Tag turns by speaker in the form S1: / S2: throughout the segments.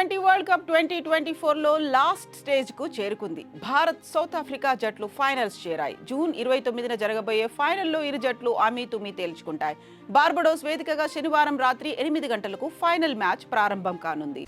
S1: T20 world cup 2024లో last స్టేజ్కు చేరుకుంది. Bharat, south Africa జట్లు finals చేరాయి. జూన్ 29న జరగబోయే ఫైనల్లో ఇరు జట్లు అమీతుమీ తేల్చుకుంటాయి. బార్బడోస్ వేదికగా శనివారం రాత్రి 8 గంటలకు ఫైనల్ మ్యాచ్ ప్రారంభం కానుంది.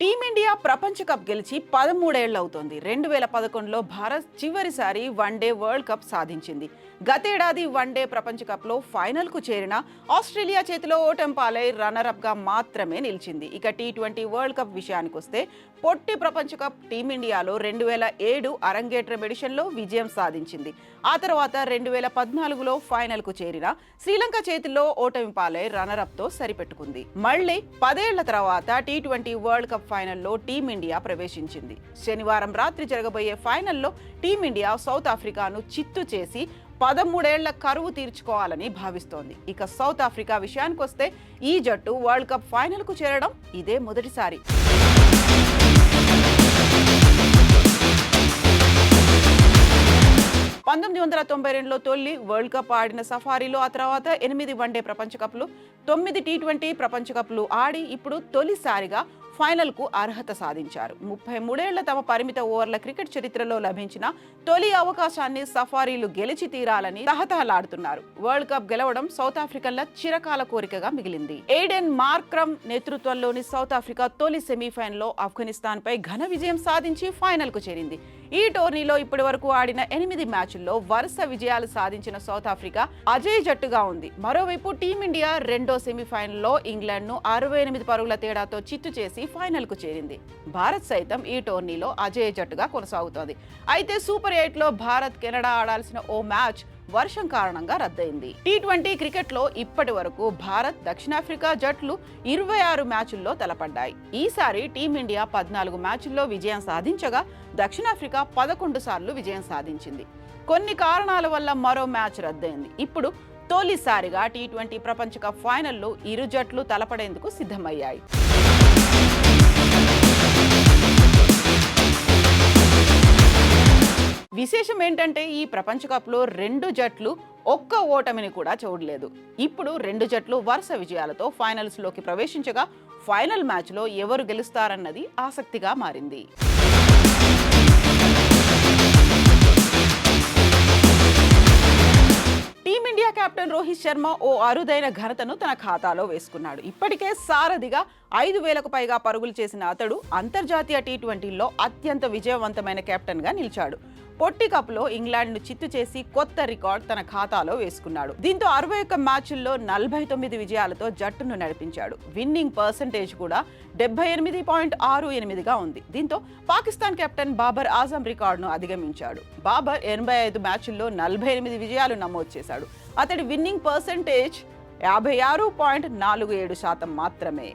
S1: టీమిండియా ప్రపంచ కప్ గెలిచి 13 ఏళ్లవుతోంది. 2011లో భారత్ చివరిసారి వన్డే వరల్డ్ కప్ సాధించింది. గతేడాది వన్డే ప్రపంచ కప్లో ఫైనల్కు చేరిన ఆస్ట్రేలియా చేతిలో ఓటమి పాలై రన్నరప్గా మాత్రమే నిలిచింది. ఇక T20 వరల్డ్ కప్ విషయానికి వస్తే పొట్టి ప్రపంచ కప్ టీమిండియాలో 2007 అరంగేట్రం ఎడిషన్లో విజయం సాధించింది. ఆ తర్వాత 2014లో ఫైనల్కు చేరిన శ్రీలంక చేతిలో ఓటమి పాలై రన్నరప్తో సరిపెట్టుకుంది. మళ్లీ 10 ఏళ్ల తర్వాత T20 వరల్డ్ కప్ ఫైనల్లో టీమిండియా ప్రవేశించింది. శనివారం రాత్రి జరగబోయే ఫైనల్లో టీమిండియా సౌత్ ఆఫ్రికాను చిత్తు చేసి 13 ఏళ్ల కరువు తీర్చుకోవాలని భావిస్తోంది. ఇక సౌత్ ఆఫ్రికా విషయానికి వస్తే ఈ జట్టు వరల్డ్ కప్ ఫైనల్కు చేరడం ఇదే మొదటిసారి. 1992లో తొలి వరల్డ్ కప్ ఆడిన సఫారీలో, ఆ తర్వాత 8 వన్డే ప్రపంచ కప్లు, 9 T20 ప్రపంచ కప్లు ఆడి ఇప్పుడు తొలిసారిగా ఫైనల్కు అర్హత సాధించారు. 33 ఏళ్ల తమ పరిమిత ఓవర్ల క్రికెట్ చరిత్రలో లభించిన తొలి అవకాశాన్ని సఫారీలు గెలిచి తీరాలని తహతహలాడుతున్నారు. వరల్డ్ కప్ గెలవడం సౌత్ ఆఫ్రికన్ల చిరకాల కోరికగా మిగిలింది. ఎయిడెన్ మార్క్రమ్ నేతృత్వంలోని సౌత్ ఆఫ్రికా తొలి సెమీఫైనల్లో ఆఫ్ఘనిస్తాన్ పై ఘన విజయం సాధించి ఫైనల్కు చేరింది. ఈ టోర్నీలో ఇప్పటి వరకు ఆడిన 8 మ్యాచుల్లో వరుస విజయాలు సాధించిన సౌత్ ఆఫ్రికా అజేయ జట్టుగా ఉంది. మరోవైపు టీమిండియా రెండో సెమీఫైనల్లో ఇంగ్లాండ్ను 68 పరుగుల తేడాతో చిత్తు చేసి ఫైనల్కు చేరింది. భారత్ సైతం ఈ టోర్నీలో అజేయ జట్టుగా కొనసాగుతోంది. అయితే సూపర్ 8లో భారత్ కెనడా ఆడాల్సిన ఓ మ్యాచ్ వర్షం కారణంగా రద్దయింది. T20 క్రికెట్లో ఇప్పటి వరకు భారత్, దక్షిణాఫ్రికా జట్లు 26 మ్యాచుల్లో తలపడ్డాయి. ఈసారి టీమిండియా 14 మ్యాచుల్లో విజయం సాధించగా దక్షిణాఫ్రికా 11 సార్లు విజయం సాధించింది. కొన్ని కారణాల వల్ల మరో మ్యాచ్ రద్దయింది. ఇప్పుడు తొలిసారిగా T20 ప్రపంచ కప్ ఫైనల్లో ఇరు జట్లు తలపడేందుకు సిద్ధమయ్యాయి. విశేషం ఏంటంటే ఈ ప్రపంచ కప్లో 2 జట్లు ఒక్క ఓటమిని కూడా చూడలేదు. ఇప్పుడు 2 జట్లు వరుస విజయాలతో ఫైనల్స్లోకి ప్రవేశించగా ఫైనల్ మ్యాచ్లో ఎవరు గెలుస్తారన్నది ఆసక్తిగా మారింది. టీమిండియా కెప్టెన్ రోహిత్ శర్మ ఓ అరుదైన ఘనతను తన ఖాతాలో వేసుకున్నాడు. ఇప్పటికే సారథిగా 5,000కు పైగా పరుగులు చేసిన అతడు అంతర్జాతీయ T20లో అత్యంత విజయవంతమైన కెప్టెన్గా నిలిచాడు. పొట్టి కప్లో ఇంగ్లాండ్ను చిత్తు చేసి కొత్త రికార్డ్ తన ఖాతాలో వేసుకున్నాడు. దీంతో 61 మ్యాచుల్లో 49 విజయాలతో జట్టును నడిపించాడు. విన్నింగ్ పర్సెంటేజ్ కూడా 78.68గా ఉంది. దీంతో పాకిస్తాన్ కెప్టెన్ బాబర్ ఆజం రికార్డును అధిగమించాడు. బాబర్ 85 మ్యాచుల్లో 48 విజయాలు నమోదు చేశాడు. అతడి విన్నింగ్ పర్సెంటేజ్ 56.47% మాత్రమే.